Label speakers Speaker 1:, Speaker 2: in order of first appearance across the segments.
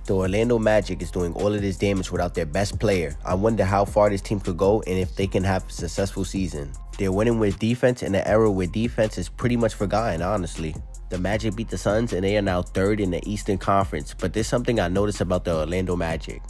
Speaker 1: The Orlando Magic is doing all of this damage without their best player. I wonder how far this team could go and if they can have a successful season. They're winning with defense in an era where defense is pretty much forgotten, honestly. The Magic beat the Suns and they are now third in the Eastern Conference, but there's something I noticed about the Orlando Magic.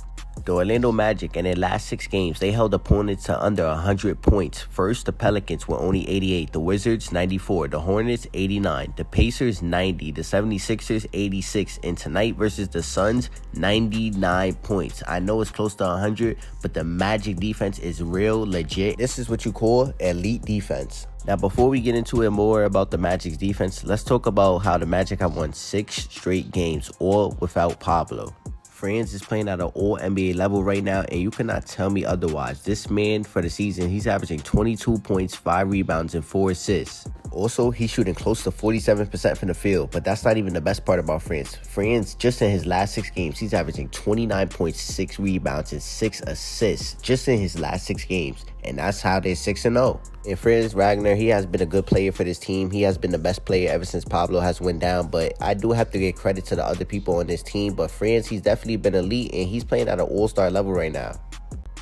Speaker 1: The Orlando Magic, in their last 6 games, they held opponents to under 100 points. First, the Pelicans were only 88, the Wizards 94, the Hornets 89, the Pacers 90, the 76ers 86, and tonight versus the Suns 99 points. I know it's close to 100, but the Magic defense is real legit. This is what you call elite defense. Now, before we get into it more about the Magic's defense, let's talk about how the Magic have won 6 straight games, all without Pablo. Franz is playing at an all-NBA level right now, and you cannot tell me otherwise. This man, for the season, he's averaging 22 points, 5 rebounds, and 4 assists. Also, he's shooting close to 47% from the field, but that's not even the best part about Franz. Franz, just in his last 6 games, he's averaging 29 points, 6 rebounds, and 6 assists just in his last 6 games, and that's how they're 6-0. And Franz Wagner, he has been a good player for this team. He has been the best player ever since Pablo has went down, but I do have to give credit to the other people on this team. But Franz, he's definitely been elite, and he's playing at an all-star level right now.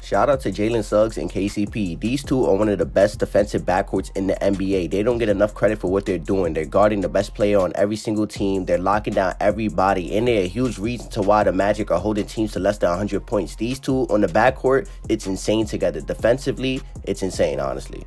Speaker 1: Shout out to Jalen Suggs and KCP. These two are one of the best defensive backcourts in the NBA. They don't get enough credit for what they're doing. They're guarding the best player on every single team. They're locking down everybody. And they're a huge reason to why the Magic are holding teams to less than 100 points. These two on the backcourt, it's insane together. Defensively, it's insane, honestly.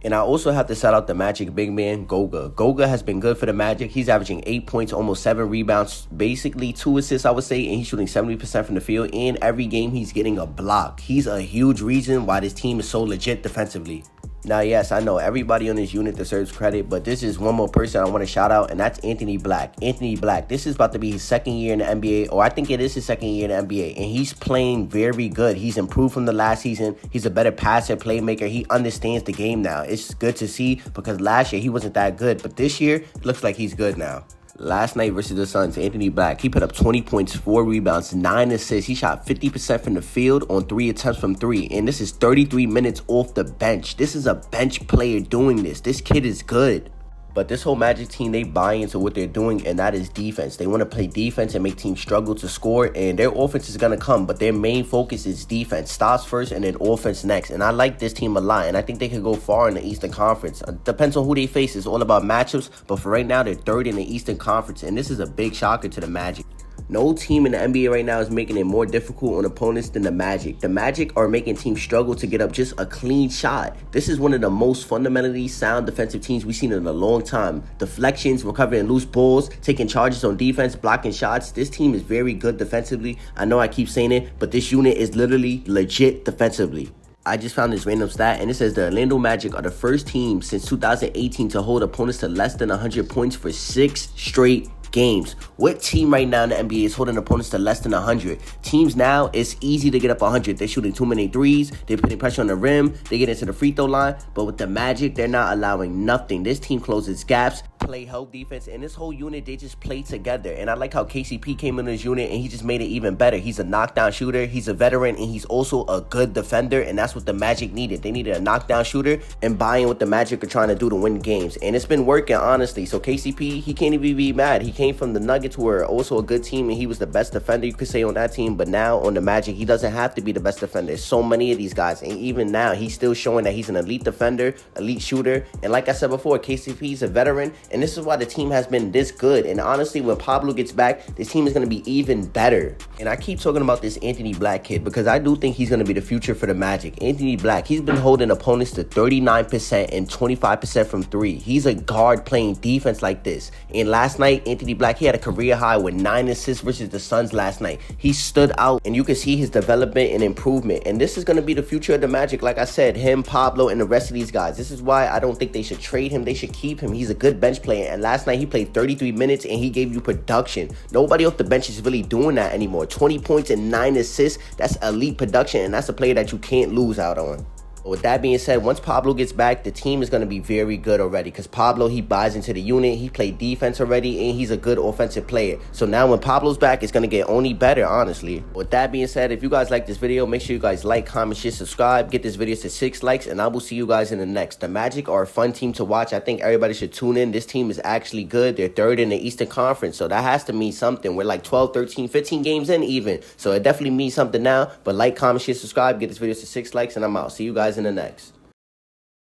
Speaker 1: And I also have to shout out the Magic big man, Goga. Goga has been good for the Magic. He's averaging 8 points, almost 7 rebounds, basically 2 assists, I would say, and he's shooting 70% from the field. And every game, he's getting a block. He's a huge reason why this team is so legit defensively. Now, yes, I know everybody on this unit deserves credit, but this is one more person I want to shout out, and that's Anthony Black. Anthony Black, this is about to be his 2nd year in the NBA, or I think it is his 2nd year in the NBA, and he's playing very good. He's improved from the last season. He's a better passer, playmaker. He understands the game now. It's good to see because last year he wasn't that good, but this year it looks like he's good now. Last night versus the Suns, Anthony Black, he put up 20 points, 4 rebounds, 9 assists. He shot 50% from the field on 3 attempts from 3. And this is 33 minutes off the bench. This is a bench player doing this. This kid is good. But this whole Magic team, they buy into what they're doing, and that is defense. They want to play defense and make teams struggle to score, and their offense is going to come, but their main focus is defense. Stops first and then offense next. And I like this team a lot, and I think they can go far in the Eastern Conference. Depends on who they face. It's all about matchups, but for right now, they're 3rd in the Eastern Conference, and this is a big shocker to the Magic. No team in the NBA right now is making it more difficult on opponents than the Magic. The Magic are making teams struggle to get up just a clean shot. This is one of the most fundamentally sound defensive teams we've seen in a long time. Deflections, recovering loose balls, taking charges on defense, blocking shots. This team is very good defensively. I know I keep saying it, but this unit is literally legit defensively. I just found this random stat, and it says the Orlando Magic are the first team since 2018 to hold opponents to less than 100 points for 6 straight games. What team right now in the NBA is holding opponents to less than 100? Teams now, it's easy to get up 100. They're shooting too many threes. They're putting pressure on the rim. They get into the free throw line. But with the Magic, they're not allowing nothing. This team closes gaps, play help defense, and this whole unit, they just play together. And I like how KCP came in this unit, and he just made it even better. He's a knockdown shooter. He's a veteran, and he's also a good defender, and that's what the Magic needed. They needed a knockdown shooter and buy in what the Magic are trying to do to win games. And it's been working, honestly. So KCP, he can't even be mad. He came from the Nuggets, who are also a good team, and he was the best defender, you could say, on that team. But now on the Magic, he doesn't have to be the best defender. There's so many of these guys, and even now, he's still showing that he's an elite defender, elite shooter. And like I said before, KCP is a veteran, and this is why the team has been this good. And honestly, when Pablo gets back, this team is going to be even better. And I keep talking about this Anthony Black kid because I do think he's going to be the future for the Magic. Anthony Black, he's been holding opponents to 39% and 25% from 3. He's a guard playing defense like this. And last night, Anthony Black, he had a career high with 9 assists versus the Suns last night. He stood out, and you can see his development and improvement. And this is going to be the future of the Magic. Like I said, him, Pablo, and the rest of these guys. This is why I don't think they should trade him. They should keep him. He's a good bench player. And last night, he played 33 minutes, and he gave you production. Nobody off the bench is really doing that anymore. 20 points and 9 assists. That's elite production, and that's a player that you can't lose out on. With that being said, once Pablo gets back, the team is going to be very good already because Pablo, he buys into the unit, he played defense already, and he's a good offensive player. So now when Pablo's back, it's going to get only better, honestly. With that being said, if you guys like this video, make sure you guys like, comment, share, subscribe, get this video to 6 likes, and I will see you guys in the next. The Magic are a fun team to watch. I think everybody should tune in. This team is actually good. They're 3rd in the Eastern Conference, so that has to mean something. We're like 12, 13, 15 games in even, so it definitely means something now. But like, comment, share, subscribe, get this video to 6 likes, and I'm out. See you guys in the next.